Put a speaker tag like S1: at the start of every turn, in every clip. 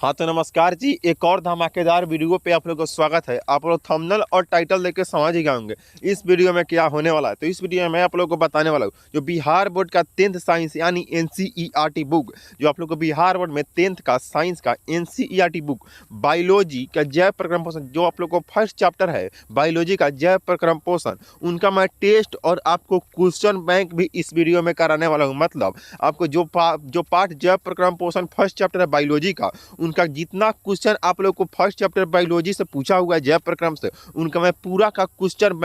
S1: हाँ तो नमस्कार जी, एक और धमाकेदार वीडियो पे आप लोगों को स्वागत है। आप लोग थंबनेल और टाइटल देख के समझ ही गए होंगे इस वीडियो में क्या होने वाला है। तो इस वीडियो में मैं आप लोगों को बताने वाला हूँ जो बिहार बोर्ड का 10th साइंस यानी एनसीईआरटी बुक, जो आप लोग को बिहार बोर्ड में 10th का साइंस का एनसीईआरटी बुक बायोलॉजी का जैव प्रक्रम पोषण, जो आप लोग को फर्स्ट चैप्टर है बायोलॉजी का जैव प्रक्रम पोषण, उनका मैं टेस्ट और आपको क्वेश्चन बैंक भी इस वीडियो में कराने वाला हूँ। मतलब आपको जो पार्ट जैव प्रक्रम पोषण फर्स्ट चैप्टर है बायोलॉजी का, उनका जितना क्वेश्चन आप लोग को फर्स्ट चैप्टर बायोलॉजी से पूछा हुआ है जैव प्रक्रम से, उनका मैं पूरा का क्वेश्चन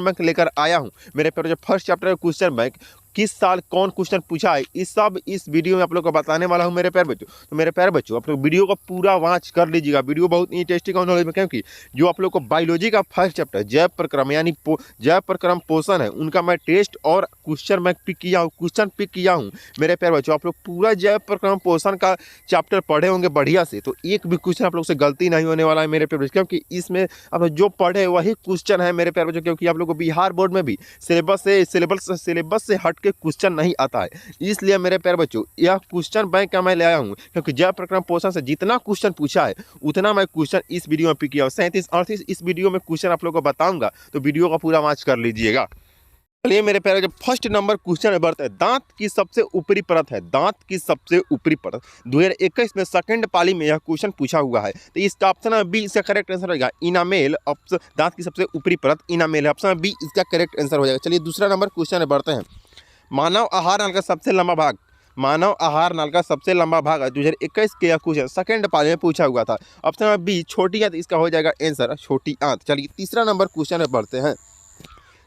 S1: बैंक लेकर आया हूं। मेरे पर जो फर्स्ट चैप्टर का क्वेश्चन बैंक किस साल कौन क्वेश्चन पूछा है, इस वीडियो में आप लोग को बताने वाला हूं मेरे प्यारे बच्चों। तो मेरे प्यारे बच्चों, आप लोग वीडियो को पूरा वॉच कर लीजिएगा। वीडियो बहुत इंटरेस्टिंग और नॉलेज में, क्योंकि जो आप लोग को बायोलॉजी का फर्स्ट चैप्टर जैव प्रक्रम यानी जैव प्रक्रम पोषण है, उनका मैं टेस्ट और क्वेश्चन पिक किया हूँ मेरे प्यारे बच्चों। आप लोग पूरा जैव प्रक्रम पोषण का चैप्टर पढ़े होंगे बढ़िया से, तो एक भी क्वेश्चन आप लोग से गलती नहीं होने वाला है मेरे प्यारे बच्चों, क्योंकि इसमें आप लोग जो पढ़े वही क्वेश्चन है मेरे प्यारे बच्चों। क्योंकि आप लोग को बिहार बोर्ड में भी सिलेबस से हट के क्वेश्चन नहीं आता है, इसलिए मेरे प्यारे बच्चों यह क्वेश्चन बैंक का मैं ले आया हूँ। क्योंकि जैव प्रक्रम पोषण से जितना क्वेश्चन पूछा है उतना मैं क्वेश्चन इस वीडियो में पिक किया हूँ। 37-38 इस वीडियो में क्वेश्चन आप लोग को बताऊंगा, तो वीडियो का पूरा वॉच कर लीजिएगा। चलिए मेरे प्यारे, जो फर्स्ट नंबर क्वेश्चन बढ़ता है, दांत की सबसे ऊपरी परत है, दांत की सबसे ऊपरी परत 2021 में सेकंड पाली में यह क्वेश्चन पूछा हुआ है। तो इसका ऑप्शन बी इसका करेक्ट आंसर रहेगा इनामेल। ऑप्शन दांत की सबसे ऊपरी परत इनामेल है, ऑप्शन बी इसका करेक्ट आंसर हो जाएगा। चलिए दूसरा नंबर क्वेश्चन बढ़ते हैं। मानव आहार नाल का सबसे लंबा भाग, मानव आहार नाल का सबसे लंबा भाग 2021 के क्वेश्चन सेकंड पाली में पूछा हुआ था। ऑप्शन बी छोटी आंत इसका हो जाएगा आंसर, छोटी आंत। चलिए तीसरा नंबर क्वेश्चन बढ़ते हैं।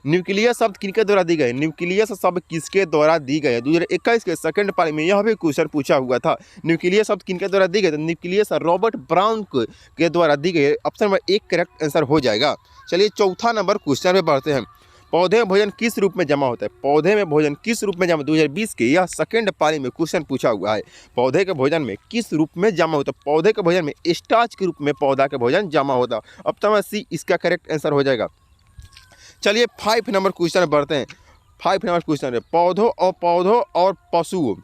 S1: न्यूक्लियस शब्द किनके द्वारा दी गई, न्यूक्लियस शब्द किसके द्वारा दी गई है? 2021 के सेकंड पाली में यह भी क्वेश्चन पूछा हुआ था। न्यूक्लियस शब्द किनके द्वारा दी गई? तो न्यूक्लियस रॉबर्ट ब्राउन के द्वारा दी गई है, ऑप्शन नंबर एक करेक्ट आंसर हो जाएगा। चलिए चौथा नंबर क्वेश्चन में बढ़ते हैं। पौधे में भोजन किस रूप में जमा होता है? पौधे में भोजन किस रूप में जमा, 2020 के यह सेकंड पाली में क्वेश्चन पूछा हुआ है। पौधे के भोजन में किस रूप में जमा होता है? पौधे के भोजन में स्टार्च के रूप में पौधा के भोजन जमा होता है, ऑप्शन नंबर सी इसका करेक्ट आंसर हो जाएगा। चलिए 5 नंबर क्वेश्चन बढ़ते हैं। 5 नंबर क्वेश्चन है पौधों और पशुओं।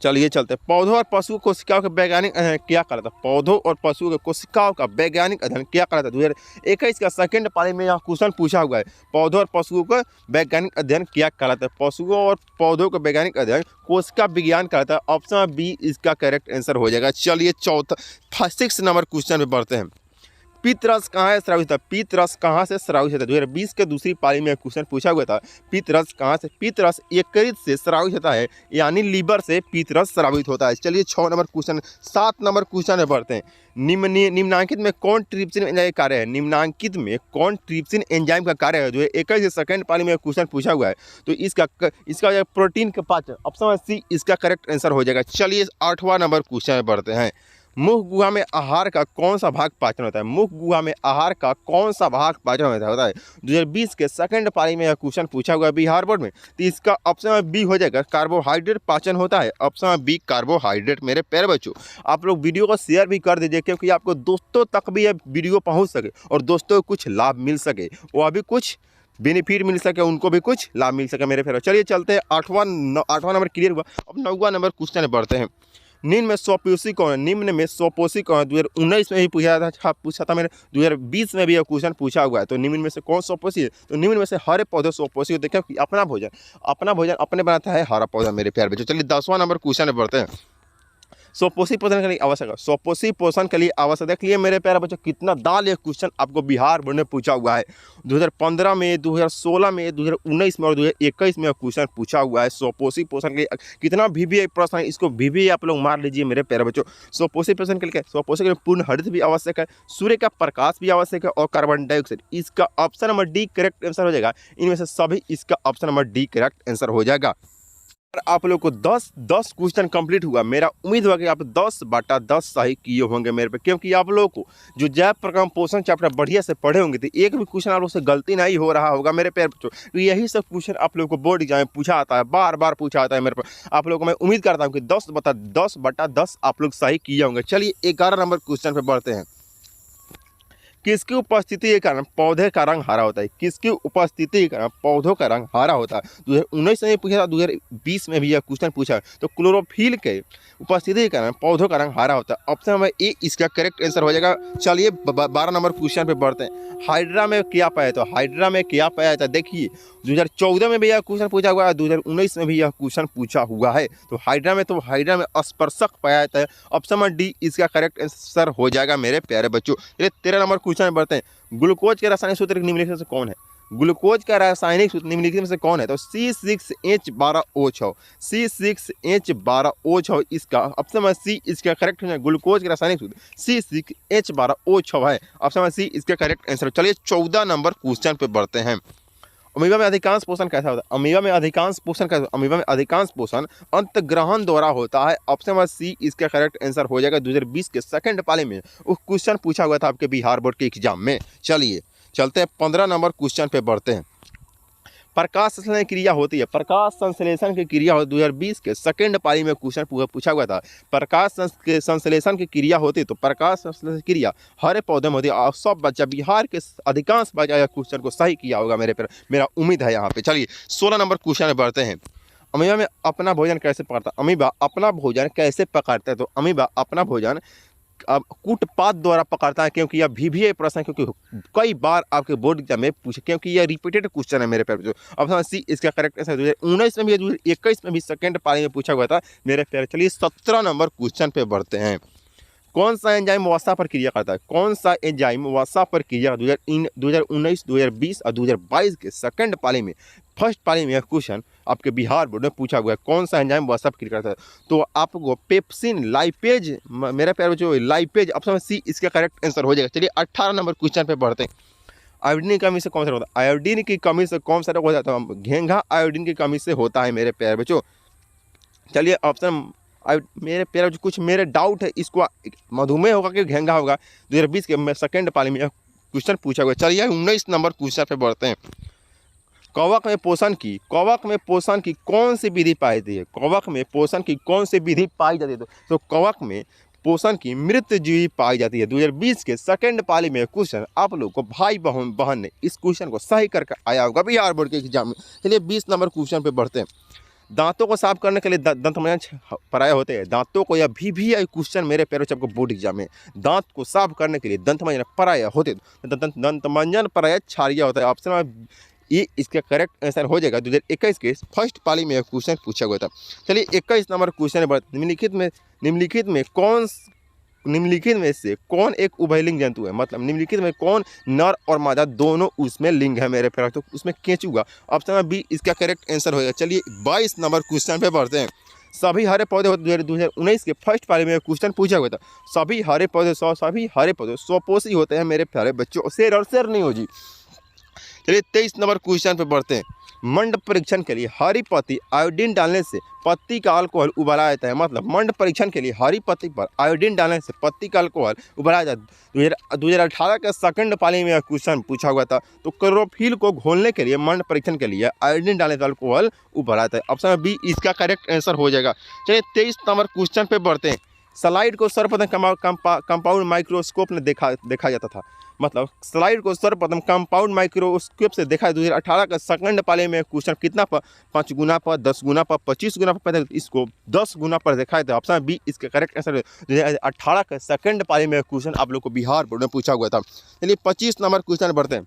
S1: चलिए चलते हैं। पौधों और पशु कोशिकाओं का वैज्ञानिक अध्ययन क्या कराता है? पौधों और पशुओं के कोशिकाओं का वैज्ञानिक अध्ययन क्या कराता है? 2021 का सेकंड पाली में यह क्वेश्चन पूछा हुआ है। पौधों और पशुओं का वैज्ञानिक अध्ययन क्या कराता है? पशुओं और पौधों का वैज्ञानिक अध्ययन कोशिका विज्ञान कराता है, ऑप्शन बी इसका करेक्ट आंसर हो जाएगा। चलिए 6 नंबर क्वेश्चन में बढ़ते हैं। पित्तरस कहाँ से स्रावित होता है? पित्तरस कहाँ से स्रावित होता है? 2020 के दूसरी पाली में क्वेश्चन पूछा हुआ था। पित्तरस कहाँ से? पित्तरस यकृत से स्रावित होता है, यानी लीवर से पित्तरस स्रावित होता है। चलिए 6 नंबर क्वेश्चन 7 नंबर क्वेश्चन में बढ़ते हैं। निम्नांकित में कौन ट्रिप्सिन एंजाइम का कार्य है? निम्नांकित में कौन ट्रिप्सिन एंजाइम का कार्य है? 2021 के सेकंड पाली में क्वेश्चन पूछा हुआ है, तो इसका प्रोटीन के पाचन, ऑप्शन सी इसका करेक्ट आंसर हो जाएगा। चलिए 8वां नंबर क्वेश्चन में बढ़ते हैं। मुख गुहा में आहार का कौन सा भाग पाचन होता है? मुख गुहा में आहार का कौन सा भाग पाचन होता है? 2020 के सेकंड पाली में यह क्वेश्चन पूछा हुआ है बिहार बोर्ड में, तो इसका ऑप्शन बी हो जाएगा कार्बोहाइड्रेट पाचन होता है, ऑप्शन बी कार्बोहाइड्रेट। मेरे प्यारे बच्चों, आप लोग वीडियो को शेयर भी कर दीजिए, क्योंकि आपको दोस्तों तक भी यह वीडियो पहुँच सके और दोस्तों को कुछ लाभ मिल सके, वह भी कुछ बेनिफिट मिल सके, उनको भी कुछ लाभ मिल सके मेरे प्यारे। चलिए चलते हैं 8वां नंबर क्लियर हुआ। अब 9वां नंबर क्वेश्चन बढ़ते हैं। निम्न में स्वपोषी कौन है? निम्न में स्वपोषी कौन है? 2019 में भी पूछा था मैंने, 2020 में भी यह क्वेश्चन पूछा हुआ है। तो निम्न में से कौन स्वपोषी है? तो निम्न में से हरे पौधे स्वपोषी होते हैं, क्योंकि अपना भोजन अपने बनाता है हरा पौधा मेरे प्यारे बच्चों। चलिए 10वां नंबर क्वेश्चन बढ़ते हैं। स्वपोषी पोषण के लिए आवश्यक है, स्वपोषी पोषण के लिए आवश्यक। देख लिए मेरे प्यारे बच्चों कितना दाल यह क्वेश्चन आपको बिहार बोर्ड में पूछा हुआ है। 2015 में, 2016 में, 2019 में और 2021 में क्वेश्चन पूछा हुआ है। स्वपोषी पोषण के लिए कितना भी प्रश्न है, इसको भी आप लोग मार लीजिए मेरे प्यारे बच्चों। स्वपोषी पोषण के लिए स्वपोषी के लिए पूर्ण हरित भी आवश्यक है, सूर्य का प्रकाश भी आवश्यक है और कार्बन डाइऑक्साइड। इसका option number D correct answer हो जाएगा। इनमें से सभी इसका option number D correct answer हो जाएगा। आप लोग को 10 क्वेश्चन कंप्लीट हुआ। मेरा उम्मीद हुआ कि आप 10/10 सही किए होंगे मेरे पे, क्योंकि आप लोगों को जो जैव प्रक्रम पोषण चैप्टर बढ़िया से पढ़े होंगे, तो एक भी क्वेश्चन आप लोग से गलती नहीं हो रहा होगा मेरे प्यारे बच्चों। तो यही सब क्वेश्चन आप लोग को बोर्ड एग्जाम में पूछा आता है, बार बार पूछा आता है मेरे पे। आप लोगों को मैं उम्मीद करता हूँ कि 10/10 आप लोग सही किए होंगे। चलिए 11 नंबर क्वेश्चन पे बढ़ते हैं। किसकी उपस्थिति के कारण पौधे का रंग हरा होता है? किसकी उपस्थिति के कारण पौधों का रंग हरा होता है? 2019 में पूछा था, 2020 में भी यह क्वेश्चन पूछा है। तो क्लोरोफिल के उपस्थिति के कारण पौधों का रंग हरा होता है। ऑप्शन नंबर ए इसका करेक्ट आंसर हो जाएगा। चलिए 12 नंबर क्वेश्चन पे बढ़ते हैं। हाइड्रा में क्या पाया? तो हाइड्रा में क्या पाया जाता है? देखिए 2014 में भी यह क्वेश्चन पूछा हुआ है, 2019 में भी यह क्वेश्चन पूछा हुआ है। तो हाइड्रा में स्पर्शक पाया जाता है। ऑप्शन नंबर डी इसका करेक्ट आंसर हो जाएगा मेरे प्यारे बच्चों। चलिए 13 नंबर क्वेश्चन में बढ़ते हैं। ग्लूकोज के रासायनिक सूत्र निम्नलिखित में से कौन है? ग्लूकोज का रासायनिक सूत्र निम्नलिखित में से कौन है? तो C6H12O6, C6H12O6 इसका ऑप्शन नंबर सी इसका करेक्ट है। ग्लूकोज का रासायनिक सूत्र C6H12O6 है। ऑप्शन नंबर सी इसका करेक्ट आंसर। चलिए 14 नंबर क्वेश्चन पे बढ़ते हैं। अमीबा में अधिकांश पोषण कैसा होता है? अमीबा में अधिकांश पोषण कैसा? अमीबा में अधिकांश पोषण अंतग्रहण द्वारा होता है। ऑप्शन नंबर सी इसका करेक्ट आंसर हो जाएगा। 2020 के सेकंड पाली में वो क्वेश्चन पूछा हुआ था आपके बिहार बोर्ड के एग्जाम में। चलिए चलते हैं 15 नंबर क्वेश्चन पे बढ़ते हैं। प्रकाश संश्लेषण की क्रिया होती है। प्रकाश संश्लेषण की क्रिया 2020 के सेकंड पाली में क्वेश्चन पूछा हुआ था। प्रकाश संश्लेषण की क्रिया होती है। तो प्रकाश संश्लेषण की क्रिया हरे पौधे में होती है। सब बच्चा बिहार के अधिकांश बच्चा यह क्वेश्चन को सही किया होगा मेरा उम्मीद है यहाँ पे। चलिए 16 नंबर क्वेश्चन में बढ़ते हैं। अमीबा में अपना भोजन कैसे पकड़ता है? अमीबा अपना भोजन कैसे पकड़ता है? तो अमीबा अपना भोजन अब कूटपात द्वारा पकड़ता है, क्योंकि यह VVI प्रश्न है, क्योंकि कई बार आपके बोर्ड एग्जाम में पूछे, क्योंकि यह रिपीटेड क्वेश्चन है मेरे प्यारे। ऑप्शन सी इसका करेक्ट आंसर 2019 में भी 2021 में भी सेकंड पारी में पूछा हुआ था मेरे प्यारे। चलिए 17 नंबर क्वेश्चन पे बढ़ते हैं। कौन सा एंजाइम वसा पर क्रिया करता है? कौन सा एंजाइम वसा पर क्रिया 2019, 2020 और 2022 के सेकंड पाली में फर्स्ट पाली में यह क्वेश्चन आपके बिहार बोर्ड में पूछा हुआ है। कौन सा एंजाइम वसा पर क्रिया करता है? तो आपको पेप्सिन लाइपेज मेरे प्यारे जो लाइपेज, ऑप्शन सी इसका करेक्ट आंसर हो जाएगा। चलिए 18 नंबर क्वेश्चन पे बढ़ते हैं। आयोडीन की कमी से कौन सा रोग होता है? आयोडीन की कमी से कौन सा रोग हो जाता है? घेंघा आयोडीन की कमी से होता है मेरे प्यारे बच्चों। चलिए ऑप्शन मेरे प्यारे जो कुछ मेरे डाउट है, इसको मधुमेह होगा कि घेंघा होगा, 2020 के सेकंड पाली में क्वेश्चन पूछा हुआ है। चलिए 19 नंबर क्वेश्चन पे बढ़ते हैं। कवक में पोषण की कौन सी विधि पाई जाती है? कवक में पोषण की कौन सी विधि पाई जाती है? तो कवक में पोषण की मृत जीवी पाई जाती है। 2020 के सेकंड पाली में क्वेश्चन आप लोग को भाई बहन ने इस क्वेश्चन को सही करके आया होगा बिहार बोर्ड के एग्जाम में। चलिए 20 नंबर क्वेश्चन पे बढ़ते हैं। दांतों को साफ करने के लिए दंत मंजन पराये होते हैं। दांतों को या VVI क्वेश्चन मेरे प्यारे आपको बोर्ड एग्जाम में दांत को साफ करने के लिए दंत मंजन पराये होते, दंत मंजन पराये क्षारीय होता है। ऑप्शन ये इसका करेक्ट आंसर हो जाएगा। 2021 के फर्स्ट पाली में क्वेश्चन पूछा हुआ था। चलिए 21 नंबर क्वेश्चन है। निम्नलिखित में से कौन एक उभयलिंग जंतु है? मतलब निम्नलिखित में कौन नर और मादा दोनों उसमें लिंग है मेरे प्यारे? तो उसमें केंचुआ, ऑप्शन बी इसका करेक्ट आंसर होगा। चलिए 22 नंबर क्वेश्चन पे बढ़ते हैं। सभी हरे पौधे होते 2019 के फर्स्ट पाली में क्वेश्चन पूछा हुआ था। सभी हरे पौधे स्वपोषी होते हैं मेरे प्यारे बच्चों। शेर और शेर नहीं हो जी। चलिए 23 नंबर क्वेश्चन पे बढ़ते हैं। मंड परीक्षण के लिए हरी पत्ती आयोडीन डालने से पत्ती का अल्कोहल उबाला जाता है। मतलब मंड परीक्षण के लिए हरी पत्ती पर आयोडीन डालने से पत्ती का अल्कोहल उबाला जाता है। 2018 के सेकंड पाली में क्वेश्चन पूछा हुआ था। तो क्लोरोफिल को घोलने के लिए मंड परीक्षण के लिए आयोडीन डालने से अल्कोहल उबाला जाता है। ऑप्शन बी इसका करेक्ट आंसर हो जाएगा। चलिए 23 नंबर क्वेश्चन पे बढ़ते हैं। स्लाइड को सर्वप्रथम कंपाउंड माइक्रोस्कोप ने देखा जाता था। मतलब स्लाइड को सर्वप्रथम कंपाउंड माइक्रोस्कोप से देखा। 2018 का सेकंड पाले में क्वेश्चन कितना पर 5 गुना पर, 10 गुना पर, 25 गुना पर, इसको 10 गुना पर देखा था। ऑप्शन बी इसका करेक्ट आंसर 2018 का सेकंड पाले में क्वेश्चन आप लोग को बिहार बोर्ड में पूछा हुआ था। चलिए 25 नंबर क्वेश्चन बढ़ते हैं।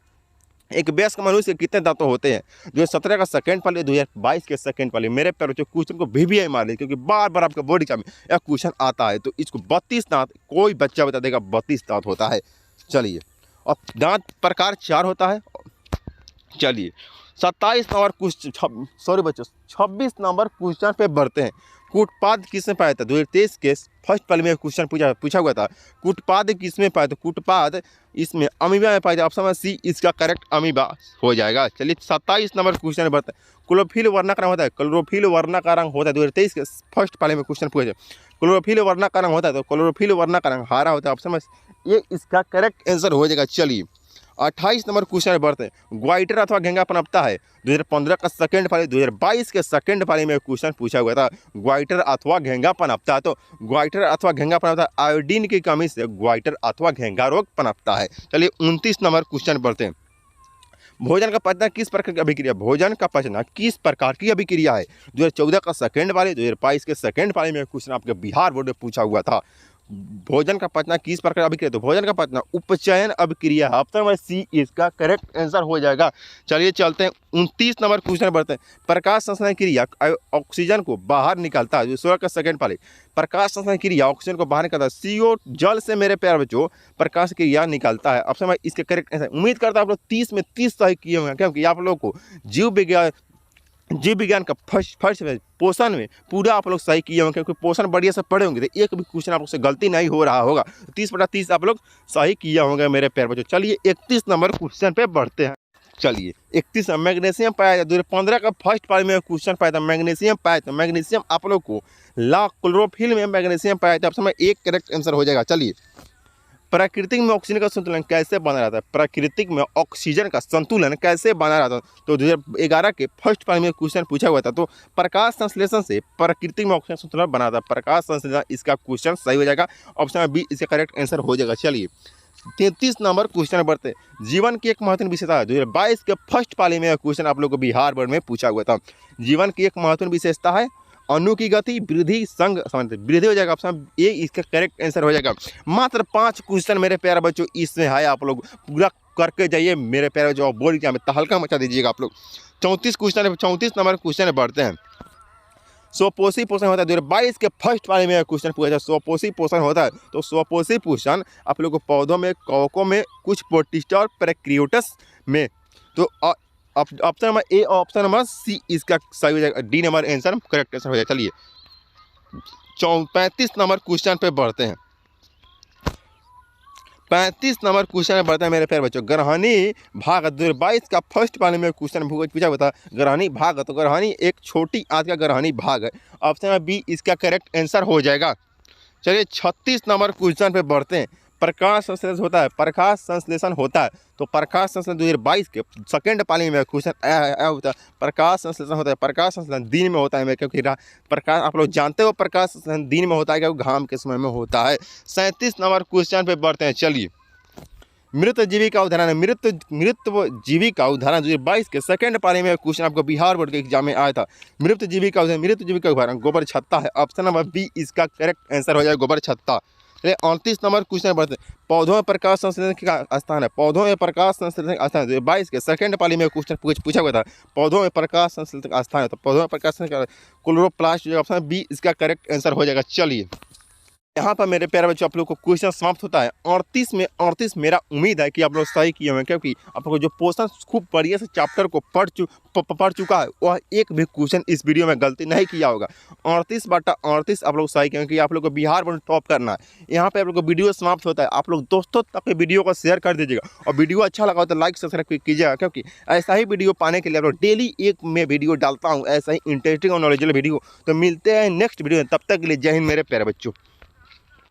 S1: एक वयस्क मनुष्य के कितने दांतों होते हैं? 2017 का सेकंड पाली, 2022 के सेकंड पाली। मेरे प्यारे बच्चों क्वेश्चन को VVI मार ली, क्योंकि बार बार आपका बोर्ड एग्जाम में यह क्वेश्चन आता है। तो इसको 32 दांत, कोई बच्चा बता देगा 32 दांत होता है। चलिए और दांत प्रकार 4 होता है। चलिए 27 नंबर क्वेश्चन, सॉरी बच्चों 26 नंबर क्वेश्चन पे बढ़ते हैं। कूटपाद किसमें पाया था? 2023 के फर्स्ट पाली में क्वेश्चन पूछा हुआ था। कूटपाद किसमें पाया था? कूटपाद इसमें अमीबा में पाया था। ऑप्शन सी इसका करेक्ट अमीबा हो जाएगा। चलिए 27 नंबर क्वेश्चन बढ़ता है। क्लोरोफिल वर्ण का रंग होता है। क्लोरोफिल वर्ण का रंग होता है। 2023 के फर्स्ट पाली में क्वेश्चन पूछा। क्लोरोफिल वर्ण का रंग होता है। तो क्लोरोफिल वर्ण का रंग हरा होता है। ऑप्शन में ये इसका करेक्ट आंसर हो जाएगा। चलिए 28 नंबर क्वेश्चन में बढ़ते हैं। ग्वाइटर अथवा घेंगा पनपता है। 2015 का सेकंड पाली 2022 के सेकंड पाली में क्वेश्चन पूछा हुआ था, ग्वाइटर अथवा घेंगा पनपता है। तो ग्वाइटर अथवा घेंगा पनपता है, आयोडीन की कमी से ग्वाइटर अथवा घेंगा रोग पनपता है। चलिए 29 नंबर क्वेश्चन बढ़ते हैं। भोजन का पचना किस प्रकार की अभिक्रिया, भोजन का पचना किस प्रकार की अभिक्रिया है। 2014 का सेकंड पाली 2022 के सेकंड पाली में क्वेश्चन आपके बिहार बोर्ड में पूछा हुआ था। भोजन का पचना किस प्रकार अभिक्रिया, तो भोजन का पचना उपचयन अभिक्रिया। ऑप्शन नंबर सी इसका करेक्ट आंसर हो जाएगा। चलिए चलते हैं 29 नंबर क्वेश्चन बढ़ते हैं। प्रकाश संश्लेषण क्रिया ऑक्सीजन को बाहर निकालता है। 16 का सेकंड पाली प्रकाश संश्लेषण क्रिया ऑक्सीजन को बाहर निकालता है। CO जल से मेरे प्यारे बच्चों प्रकाश क्रिया निकालता है। ऑप्शन नंबर इसके करेक्ट आंसर। उम्मीद करता हूं आप लोग 30 में 30 सही किए होंगे, क्योंकि आप लोग को जीव विज्ञान का फर्स्ट पोषण में पूरा आप लोग सही किए होंगे, क्योंकि पोषण बढ़िया से पढ़े होंगे तो एक भी क्वेश्चन आप लोग से गलती नहीं हो रहा होगा। 30/30 आप लोग सही किए होंगे मेरे प्यारे बच्चों। चलिए 31 नंबर क्वेश्चन पे बढ़ते हैं। चलिए 31 मैग्नीशियम पाया जाता है। 2015 का फर्स्ट पाली में क्वेश्चन पाया था, मैग्नीशियम पाया था। मैग्नीशियम आप लोग को ला क्लोरोफिल में मैग्नीशियम पाया था। अब समय एक करेक्ट आंसर हो जाएगा। चलिए प्राकृतिक में ऑक्सीजन का संतुलन कैसे बना रहता है, प्राकृतिक में ऑक्सीजन का संतुलन कैसे बना रहता है। तो 2011 के फर्स्ट पाली में क्वेश्चन पूछा हुआ था। तो प्रकाश संश्लेषण से प्राकृतिक में ऑक्सीजन संतुलन बना था। प्रकाश संश्लेषण इसका क्वेश्चन सही हो जाएगा। ऑप्शन बी इसका करेक्ट आंसर हो जाएगा। चलिए 33 नंबर क्वेश्चन बढ़ते हैं। जीवन की एक महत्वपूर्ण विशेषता है। 2022 के फर्स्ट पाली में क्वेश्चन आप लोग को बिहार बोर्ड में पूछा हुआ था। जीवन की एक महत्वपूर्ण विशेषता है अणु की गति वृद्धि संग वृद्धि हो जाएगा। ऑप्शन ए इसका करेक्ट आंसर हो जाएगा। मात्र 5 क्वेश्चन मेरे प्यारे बच्चों इसमें है, आप लोग पूरा करके जाइए मेरे प्यारे बच्चों। बोर्ड एग्जाम में तहलका मचा दीजिएगा आप लोग। 34 नंबर क्वेश्चन बढ़ते हैं। स्वपोषी पोषण होता है। 2022 के फर्स्ट पाली में क्वेश्चन पूछा था, स्वपोषी पोषण होता है। तो स्वपोषी पोषण आप लोग को पौधों में, कवकों में, कुछ प्रोटिस्टा और प्रोकैरियोट्स में। तो ऑप्शन नंबर ए और ऑप्शन नंबर सी इसका सही हो जाएगा। D number answer correct answer हो जाएगा। चलिए 35 नंबर क्वेश्चन पे बढ़ते हैं। 35 नंबर क्वेश्चन में बढ़ता है मेरे प्यारे बच्चों। ग्रहणी भाग 2022 का फर्स्ट पाली में क्वेश्चन पूछा हुआ था, ग्रहणी भाग। तो ग्रहणी एक छोटी आंत का ग्रहणी भाग है। ऑप्शन नंबर बी इसका करेक्ट आंसर हो जाएगा। चलिए 36 नंबर क्वेश्चन पे बढ़ते हैं। प्रकाश संश्लेषण होता है, प्रकाश संश्लेषण होता है। तो प्रकाश संश्लेषण 2022 के सेकंड पाली में क्वेश्चन आया होता है। प्रकाश संश्लेषण होता है, प्रकाश संश्लेषण दिन में होता है, क्योंकि प्रकाश आप लोग जानते हो प्रकाश संश्लेषण दिन में होता है, क्योंकि घाम के समय में होता है। 37 नंबर क्वेश्चन पे बढ़ते हैं। चलिए मृत जीविका उदाहरण, मृत जीविका उदाहरण 2022 के सेकंड पाली में क्वेश्चन आपको बिहार बोर्ड के एग्जाम में आया था। मृत जीविका उदाहरण गोबर छत्ता है। ऑप्शन नंबर बी इसका करेक्ट आंसर हो जाएगा, गोबर छत्ता। 38 नंबर क्वेश्चन बढ़ते हैं। पौधों में प्रकाश संश्लेषण का स्थान है। पौधों में प्रकाश संश्लेषण का स्थान 2022 के सेकंड पाली में क्वेश्चन पूछा हुआ था। पौधों में प्रकाश संश्लेषण का स्थान है। तो पौधों में प्रकाश संश्लेषण क्लोरोप्लास्ट, ऑप्शन बी इसका करेक्ट आंसर हो जाएगा। चलिए यहाँ पर मेरे प्यारे बच्चों आप लोग को क्वेश्चन समाप्त होता है। 38 में 38 मेरा उम्मीद है कि आप लोग सही किए होंगे, क्योंकि आप लोग को जो पोर्शन खूब बढ़िया से चैप्टर को पढ़ चुका है, वह एक भी क्वेश्चन इस वीडियो में गलती नहीं किया होगा। 38/38 आप लोग सही किए, क्योंकि आप लोग को बिहार बोर्ड टॉप करना है। यहाँ पे आप लोग को वीडियो समाप्त होता है। आप लोग दोस्तों तक वीडियो को शेयर कर दीजिएगा, और वीडियो अच्छा लगा हो तो लाइक सब्सक्राइब कीजिएगा, क्योंकि ऐसा ही वीडियो पाने के लिए आप लोग डेली एक मैं वीडियो डालता हूँ, ऐसा ही इंटरेस्टिंग और नॉलेजेबल वीडियो। तो मिलते हैं नेक्स्ट वीडियो में, तब तक के लिए जय हिंद मेरे प्यारे बच्चों।